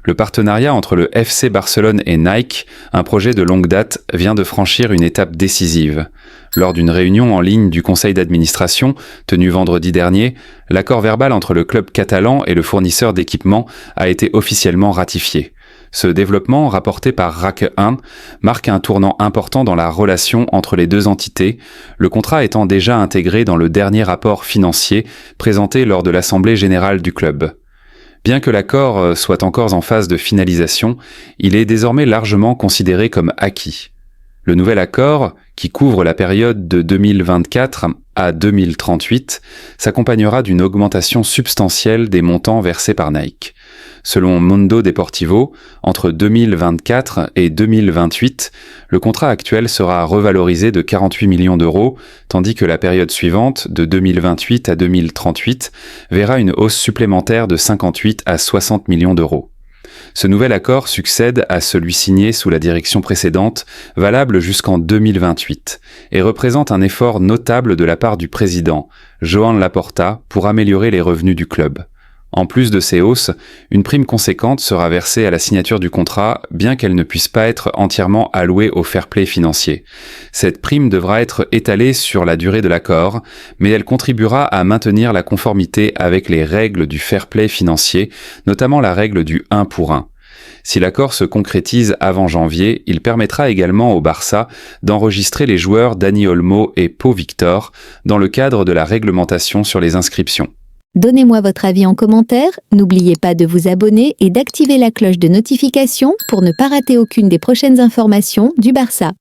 Le partenariat entre le FC Barcelone et Nike, un projet de longue date, vient de franchir une étape décisive. Lors d'une réunion en ligne du conseil d'administration, tenue vendredi dernier, l'accord verbal entre le club catalan et le fournisseur d'équipements a été officiellement ratifié. Ce développement, rapporté par RAC 1, marque un tournant important dans la relation entre les deux entités, le contrat étant déjà intégré dans le dernier rapport financier présenté lors de l'Assemblée générale du club. Bien que l'accord soit encore en phase de finalisation, il est désormais largement considéré comme acquis. Le nouvel accord, qui couvre la période de 2024 à 2038, s'accompagnera d'une augmentation substantielle des montants versés par Nike. Selon Mundo Deportivo, entre 2024 et 2028, le contrat actuel sera revalorisé de 48 millions d'euros, tandis que la période suivante, de 2028 à 2038, verra une hausse supplémentaire de 58 à 60 millions d'euros. Ce nouvel accord succède à celui signé sous la direction précédente, valable jusqu'en 2028, et représente un effort notable de la part du président, Joan Laporta, pour améliorer les revenus du club. En plus de ces hausses, une prime conséquente sera versée à la signature du contrat, bien qu'elle ne puisse pas être entièrement allouée au fair play financier. Cette prime devra être étalée sur la durée de l'accord, mais elle contribuera à maintenir la conformité avec les règles du fair play financier, notamment la règle du 1 pour 1. Si l'accord se concrétise avant janvier, il permettra également au Barça d'enregistrer les joueurs Dani Olmo et Pau Victor dans le cadre de la réglementation sur les inscriptions. Donnez-moi votre avis en commentaire, n'oubliez pas de vous abonner et d'activer la cloche de notification pour ne pas rater aucune des prochaines informations du Barça.